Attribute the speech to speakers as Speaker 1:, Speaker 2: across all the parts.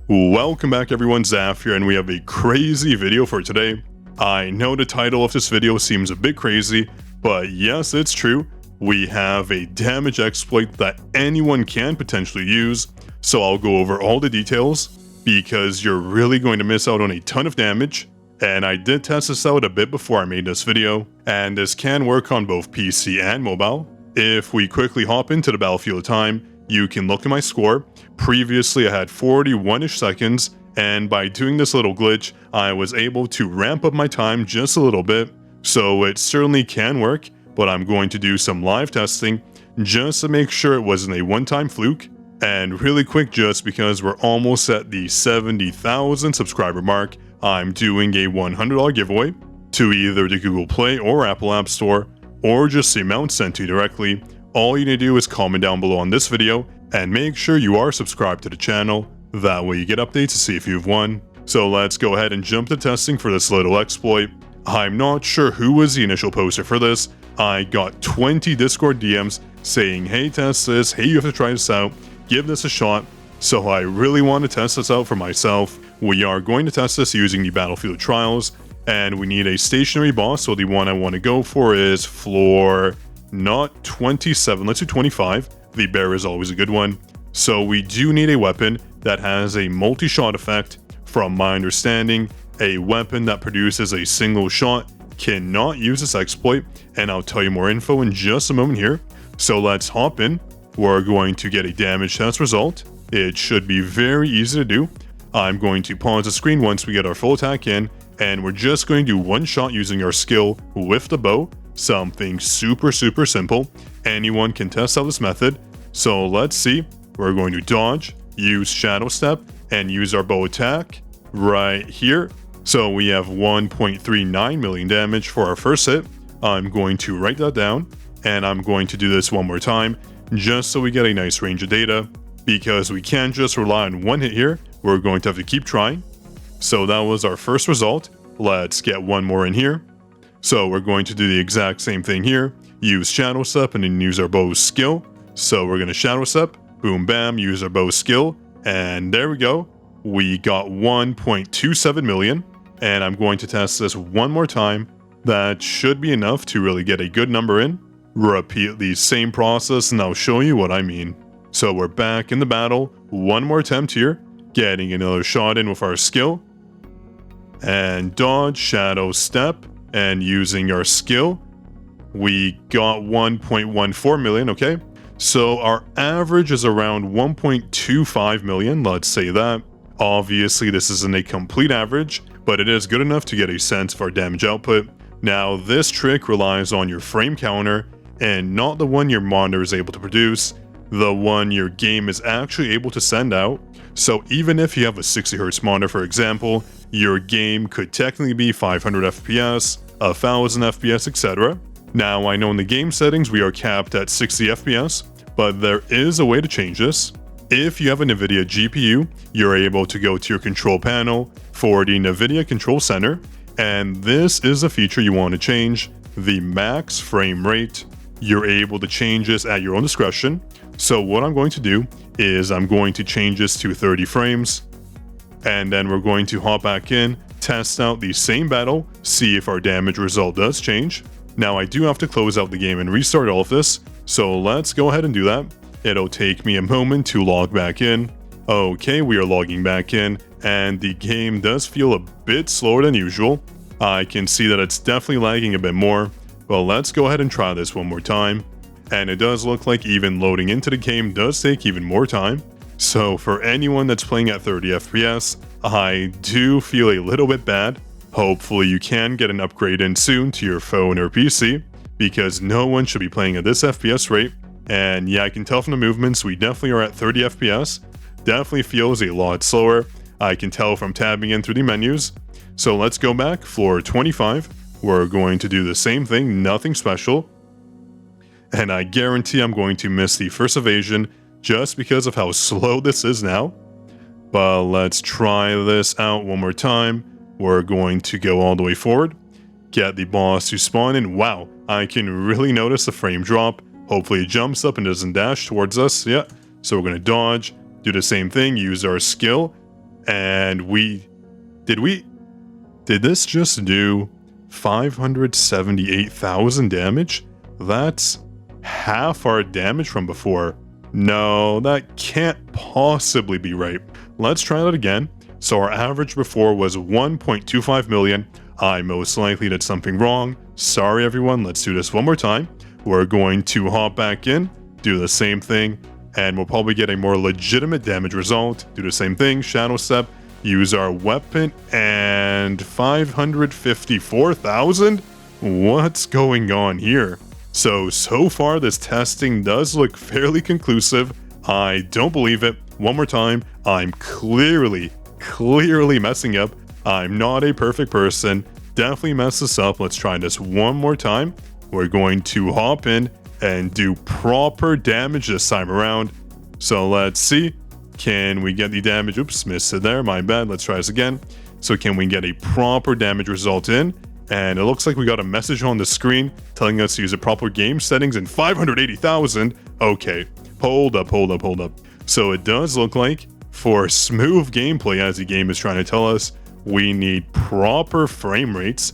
Speaker 1: Welcome back everyone, Zaf here, and we have a crazy video for today. I know the title of this video seems a bit crazy, but yes, it's true. We have a damage exploit that anyone can potentially use, so I'll go over all the details, because you're really going to miss out on a ton of damage. And I did test this out a bit before I made this video, and this can work on both PC and mobile. If we quickly hop into the Battlefield time, you can look at my score. Previously I had 41ish seconds, and by doing this little glitch, I was able to ramp up my time just a little bit, so it certainly can work, but I'm going to do some live testing just to make sure it wasn't a one-time fluke. And really quick, just because we're almost at the 70,000 subscriber mark, I'm doing a $100 giveaway to either the Google Play or Apple App Store, or just the amount sent to you directly. All you need to do is comment down below on this video and make sure you are subscribed to the channel. That way you get updates to see if you've won. So let's go ahead and jump to testing for this little exploit. I'm not sure who was the initial poster for this. I got 20 Discord DMs saying, hey, test this, hey, you have to try this out, give this a shot. So I really want to test this out for myself. We are going to test this using the Battlefield Trials, and we need a stationary boss, so the one I want to go for is floor not 27, let's do 25. The bear is always a good one. So we do need a weapon that has a multi-shot effect. From my understanding, a weapon that produces a single shot cannot use this exploit, and I'll tell you more info in just a moment here. So let's hop in. We're going to get a damage test result. It should be very easy to do. I'm going to pause the screen once we get our full attack in, and we're just going to do one shot using our skill with the bow. Something super simple. Anyone can test out this method. So let's see. We're going to dodge, use shadow step, and use our bow attack right here. So we have 1.39 million damage for our first hit. I'm going to write that down, and I'm going to do this one more time just so we get a nice range of data, because we can't just rely on one hit here. We're going to have to keep trying. So that was our first result. Let's get one more in here. So we're going to do the exact same thing here. Use shadow step and then use our bow skill. So we're going to shadow step, boom bam, use our bow skill, and there we go. We got 1.27 million, and I'm going to test this one more time. That should be enough to really get a good number in. Repeat the same process and I'll show you what I mean. So we're back in the battle, one more attempt here, getting another shot in with our skill, and dodge, shadow step, and using our skill, we got 1.14 million, okay? So our average is around 1.25 million, let's say that. Obviously this isn't a complete average, but it is good enough to get a sense of our damage output. Now this trick relies on your frame counter, and not the one your monitor is able to produce, the one your game is actually able to send out. So even if you have a 60Hz monitor, for example, your game could technically be 500 FPS, 1000 FPS, etc. Now I know in the game settings we are capped at 60 FPS, but there is a way to change this. If you have a NVIDIA GPU, you're able to go to your control panel for the NVIDIA Control Center, and this is a feature you want to change, the max frame rate. You're able to change this at your own discretion. So what I'm going to do is I'm going to change this to 30 frames, and then we're going to hop back in, test out the same battle, see if our damage result does change. Now I do have to close out the game and restart all of this, so let's go ahead and do that. It'll take me a moment to log back in. Okay, we are logging back in, and the game does feel a bit slower than usual. I can see that it's definitely lagging a bit more. Well, let's go ahead and try this one more time. And it does look like even loading into the game does take even more time. So for anyone that's playing at 30 FPS, I do feel a little bit bad. Hopefully you can get an upgrade in soon to your phone or PC, because no one should be playing at this FPS rate. And yeah, I can tell from the movements we definitely are at 30 FPS. Definitely feels a lot slower. I can tell from tabbing in through the menus. So let's go back, floor 25. We're going to do the same thing, nothing special. And I guarantee I'm going to miss the first evasion just because of how slow this is now. But let's try this out one more time. We're going to go all the way forward, get the boss to spawn in. Wow, I can really notice the frame drop. Hopefully it jumps up and doesn't dash towards us. Yeah, so we're going to dodge, do the same thing, use our skill, And did this just do 578,000 damage? That's half our damage from before. No, that can't possibly be right. Let's try that again. So our average before was 1.25 million. I most likely did something wrong. Sorry everyone, let's do this one more time. We're going to hop back in, do the same thing, and we'll probably get a more legitimate damage result. Do the same thing, Shadow Step, use our weapon, and 554,000? What's going on here? So far this testing does look fairly conclusive. I don't believe it. One more time, I'm clearly messing up. I'm not a perfect person. Definitely mess this up. Let's try this one more time. We're going to hop in and do proper damage this time around. So let's see. Can we get the damage? Oops, missed it there. My bad. Let's try this again. So can we get a proper damage result in? And it looks like we got a message on the screen telling us to use the proper game settings and 580,000. Okay, hold up. So it does look like for smooth gameplay, as the game is trying to tell us, we need proper frame rates.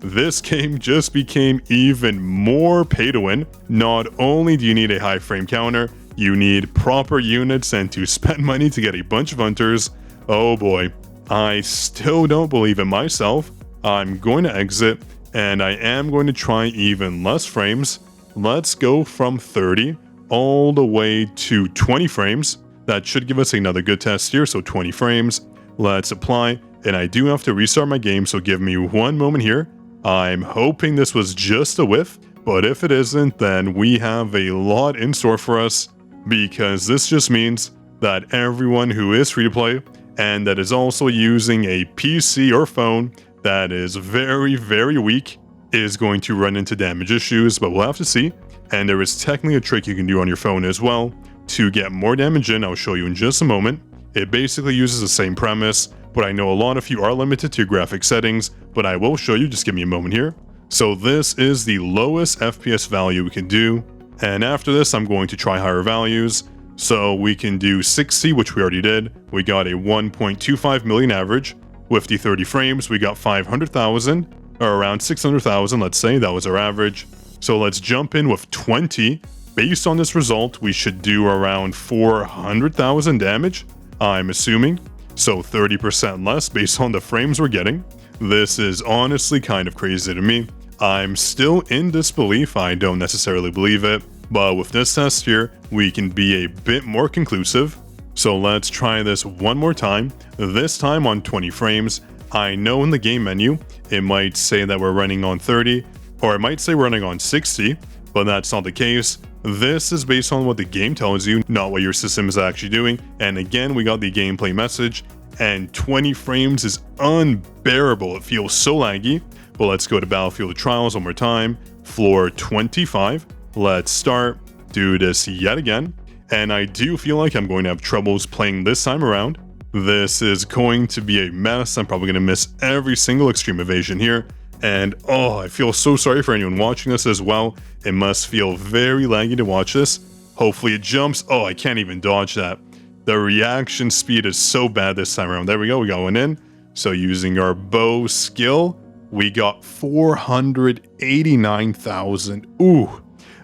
Speaker 1: This game just became even more pay to win. Not only do you need a high frame counter, you need proper units and to spend money to get a bunch of hunters. Oh boy, I still don't believe in myself. I'm going to exit and I am going to try even less frames. Let's go from 30 all the way to 20 frames. That should give us another good test here, so 20 frames. Let's apply, and I do have to restart my game, so give me one moment here. I'm hoping this was just a whiff, but if it isn't, then we have a lot in store for us, because this just means that everyone who is free to play, and that is also using a PC or phone that is very weak, is going to run into damage issues, but we'll have to see. And there is technically a trick you can do on your phone as well to get more damage in. I'll show you in just a moment. It basically uses the same premise, but I know a lot of you are limited to your graphic settings, but I will show you. Just give me a moment here. So this is the lowest FPS value we can do, and after this I'm going to try higher values. So we can do 60, which we already did. We got a 1.25 million average. With the 30 frames, we got 500,000, or around 600,000, let's say. That was our average. So let's jump in with 20. Based on this result, we should do around 400,000 damage, I'm assuming. So 30% less based on the frames we're getting. This is honestly kind of crazy to me. I'm still in disbelief. I don't necessarily believe it. But with this test here, we can be a bit more conclusive. So let's try this one more time, this time on 20 frames. I know in the game menu, it might say that we're running on 30, or it might say we're running on 60, but that's not the case. This is based on what the game tells you, not what your system is actually doing. And again, we got the gameplay message, and 20 frames is unbearable. It feels so laggy. But let's go to Battlefield Trials one more time, floor 25. Let's start, do this yet again. And I do feel like I'm going to have troubles playing this time around. This is going to be a mess. I'm probably going to miss every single extreme evasion here. And oh, I feel so sorry for anyone watching this as well. It must feel very laggy to watch this. Hopefully it jumps. Oh, I can't even dodge that. The reaction speed is so bad this time around. There we go, we got one in. So using our bow skill, we got 489,000. Ooh,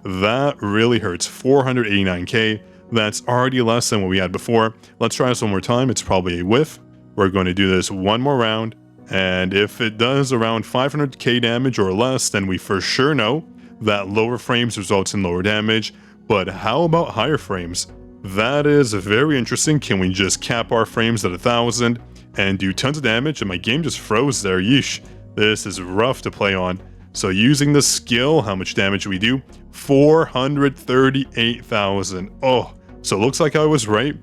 Speaker 1: that really hurts. 489k. That's already less than what we had before. Let's try this one more time. It's probably a whiff. We're going to do this one more round. And if it does around 500k damage or less, then we for sure know that lower frames results in lower damage. But how about higher frames? That is very interesting. Can we just cap our frames at 1,000 and do tons of damage? And my game just froze there. Yeesh. This is rough to play on. So using the skill, how much damage do we do? 438,000. Oh, so it looks like I was right.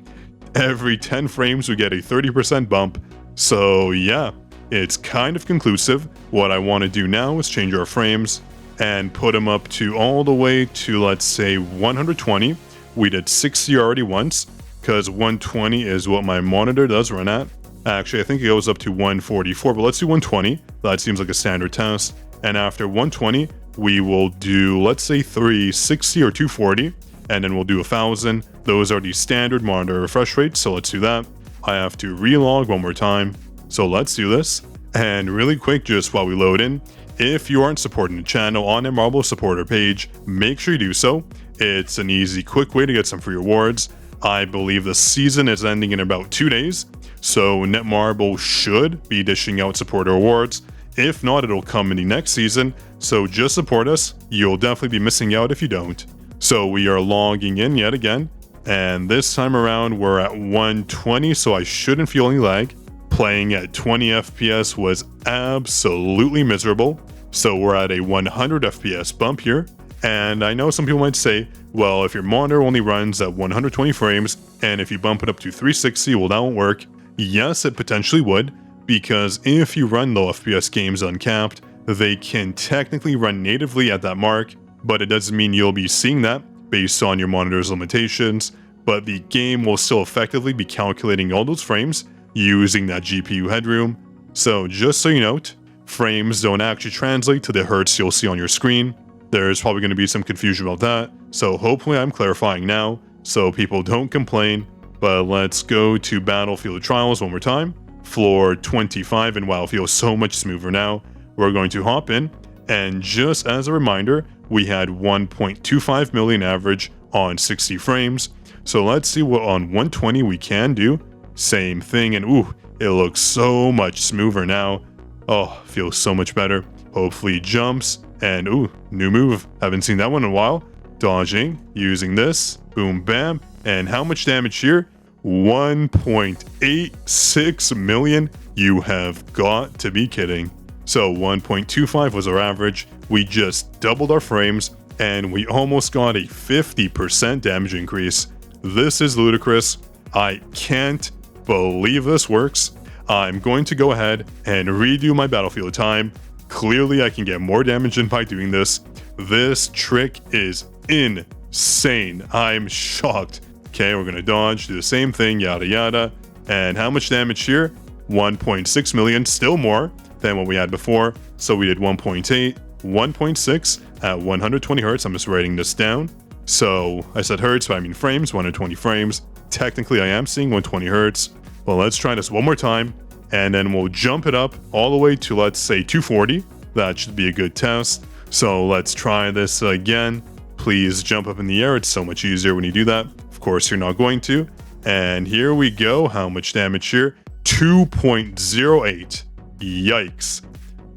Speaker 1: Every 10 frames we get a 30% bump. So yeah, it's kind of conclusive. What I want to do now is change our frames and put them up to all the way to, let's say, 120. We did 60 already once, because 120 is what my monitor does run at. Actually, I think it goes up to 144, but let's do 120. That seems like a standard test. And after 120, we will do, let's say, 360 or 240, and then we'll do 1,000. Those are the standard monitor refresh rates, so let's do that. I have to relog one more time. So let's do this. And really quick, just while we load in, if you aren't supporting the channel on a Marble supporter page, make sure you do so. It's an easy, quick way to get some free rewards. I believe the season is ending in about 2 days, so Netmarble should be dishing out supporter awards. If not, it'll come in the next season, so just support us. You'll definitely be missing out if you don't. So we are logging in yet again, and this time around we're at 120, so I shouldn't feel any lag. Playing at 20 FPS was absolutely miserable, so we're at a 100 FPS bump here. And I know some people might say, well, if your monitor only runs at 120 frames, and if you bump it up to 360, well, that won't work. Yes, it potentially would, because if you run low FPS games uncapped, they can technically run natively at that mark, but it doesn't mean you'll be seeing that based on your monitor's limitations, but the game will still effectively be calculating all those frames using that GPU headroom. So just so you note, frames don't actually translate to the hertz you'll see on your screen. There's probably going to be some confusion about that, so hopefully I'm clarifying now so people don't complain. But let's go to Battlefield Trials one more time. Floor 25, and wow, it feels so much smoother now. We're going to hop in, and just as a reminder, we had 1.25 million average on 60 frames. So let's see what on 120 we can do. Same thing, and ooh, it looks so much smoother now. Oh, feels so much better. Hopefully jumps, and ooh, new move. Haven't seen that one in a while. Dodging, using this, boom, bam. And how much damage here? 1.86 million. You have got to be kidding. So 1.25 was our average. We just doubled our frames, and we almost got a 50% damage increase. This is ludicrous. I can't believe this works. I'm going to go ahead and redo my Battlefield time. Clearly, I can get more damage in by doing this. This trick is insane. I'm shocked. Okay, we're going to dodge, do the same thing, yada yada. And how much damage here? 1.6 million, still more than what we had before. So we did 1.8, 1.6 at 120 hertz. I'm just writing this down. So I said hertz, but I mean frames, 120 frames. Technically, I am seeing 120 hertz. Well, let's try this one more time, and then we'll jump it up all the way to, let's say, 240. That should be a good test. So let's try this again. Please jump up in the air. It's so much easier when you do that. Of course, you're not going to. And here we go. How much damage here? 2.08. Yikes.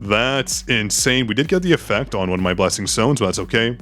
Speaker 1: That's insane. We did get the effect on one of my blessing stones, but that's okay.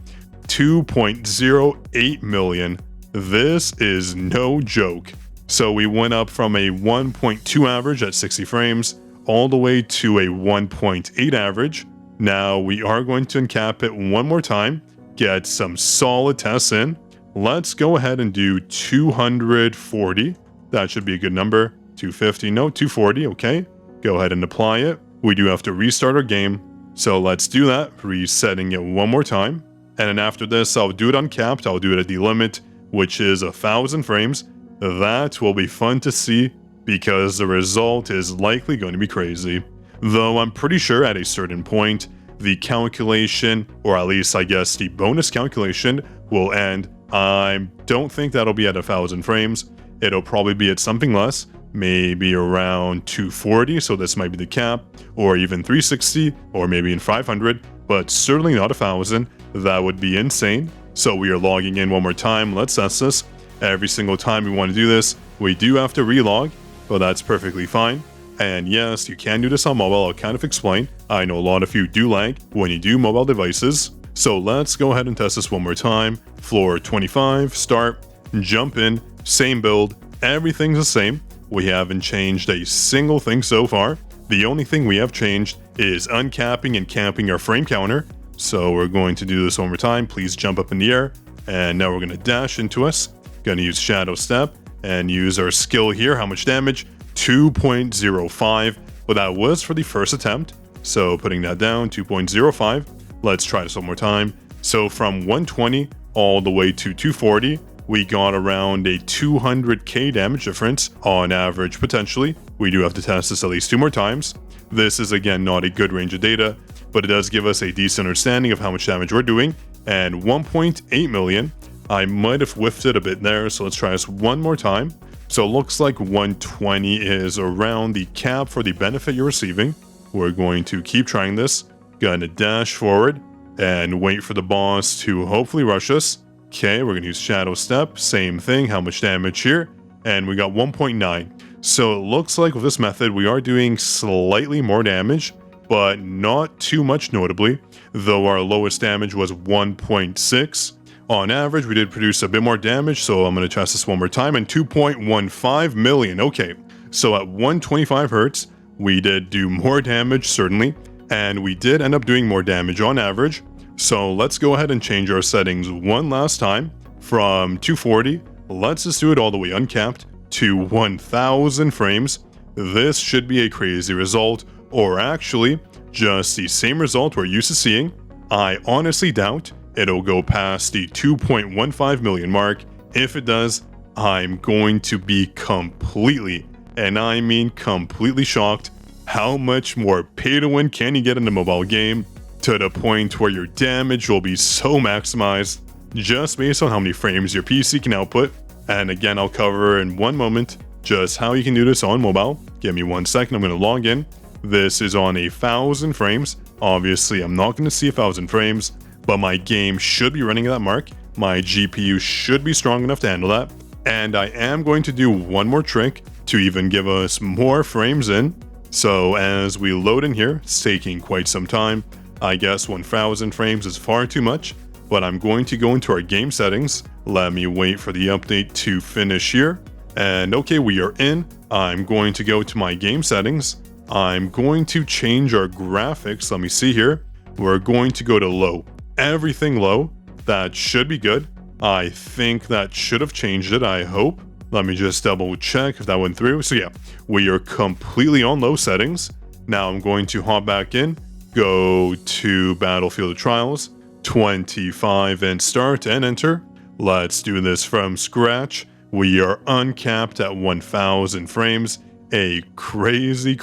Speaker 1: 2.08 million. This is no joke. So we went up from a 1.2 average at 60 frames all the way to a 1.8 average. Now we are going to uncap it one more time, get some solid tests in. Let's go ahead and do 240. That should be a good number. 250, no, 240, okay. Go ahead and apply it. We do have to restart our game. So let's do that, resetting it one more time. And then after this, I'll do it uncapped. I'll do it at the limit, which is 1,000 frames. That will be fun to see because the result is likely going to be crazy. Though I'm pretty sure at a certain point, the calculation, or at least I guess the bonus calculation, will end. I don't think that'll be at 1,000 frames. It'll probably be at something less, maybe around 240, so this might be the cap, or even 360, or maybe in 500, but certainly not 1,000. That would be insane. So we are logging in one more time. Let's test this. Every single time we want to do this, we do have to relog, but that's perfectly fine. And yes, you can do this on mobile. I'll kind of explain. I know a lot of you do lag when you do mobile devices. So let's go ahead and test this one more time. Floor 25, start, jump in, same build, everything's the same. We haven't changed a single thing so far. The only thing we have changed is uncapping and capping our frame counter. So we're going to do this one more time. Please jump up in the air. And now we're going to dash into us. Going to use Shadow Step and use our skill here. How much damage? 2.05. But that was for the first attempt. So putting that down, 2.05. Let's try this one more time. So from 120 all the way to 240, we got around a 200k damage difference on average potentially. We do have to test this at least 2 more times. This is again not a good range of data, but it does give us a decent understanding of how much damage we're doing. And 1.8 million. I might have whiffed it a bit there, so let's try this one more time. So it looks like 120 is around the cap for the benefit you're receiving. We're going to keep trying this. Gonna dash forward and wait for the boss to hopefully rush us. Okay, we're gonna use Shadow Step. Same thing, how much damage here? And we got 1.9. So it looks like with this method, we are doing slightly more damage, but not too much notably, though our lowest damage was 1.6. On average, we did produce a bit more damage, so I'm going to test this one more time, and 2.15 million. Okay, so at 125 hertz, we did do more damage, certainly, and we did end up doing more damage on average. So let's go ahead and change our settings one last time. From 240, let's just do it all the way uncapped, to 1000 frames. This should be a crazy result, or actually, just the same result we're used to seeing. I honestly doubt it'll go past the 2.15 million mark. If it does, I'm going to be completely, and I mean completely shocked. How much more pay to win can you get in a mobile game to the point where your damage will be so maximized just based on how many frames your PC can output? And again, I'll cover in one moment just how you can do this on mobile. Give me 1 second, I'm going to log in. This is on 1000 frames. Obviously, I'm not going to see 1000 frames, but my game should be running at that mark. My GPU should be strong enough to handle that. And I am going to do one more trick to even give us more frames in. So as we load in here, it's taking quite some time. I guess 1000 frames is far too much, but I'm going to go into our game settings. Let me wait for the update to finish here. And okay, we are in. I'm going to go to my game settings. I'm going to change our graphics. Let me see here. We're going to go to low. Everything low. That should be good. I think that should have changed it, I hope. Let me just double check if that went through. So yeah, we are completely on low settings. Now I'm going to hop back in, go to Battlefield Trials, 25 and start and enter. Let's do this from scratch. We are uncapped at 1000 frames, a crazy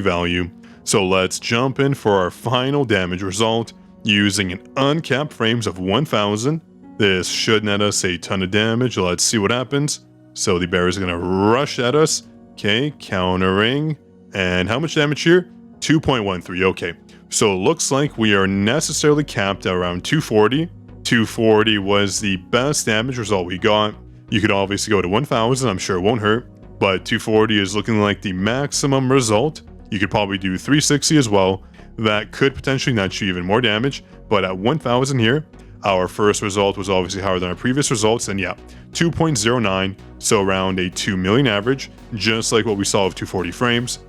Speaker 1: value. So let's jump in for our final damage result using an uncapped frames of 1000. This should net us a ton of damage. Let's see what happens. So the bear is going to rush at us. Okay, countering. And how much damage here? 2.13. Okay, so it looks like we are necessarily capped at around 240. 240 was the best damage result we got. You could obviously go to 1000. I'm sure it won't hurt. But 240 is looking like the maximum result. You could probably do 360 as well. That could potentially net you even more damage. But at 1000 here, our first result was obviously higher than our previous results. And yeah, 2.09. So around a 2 million average, just like what we saw of 240 frames.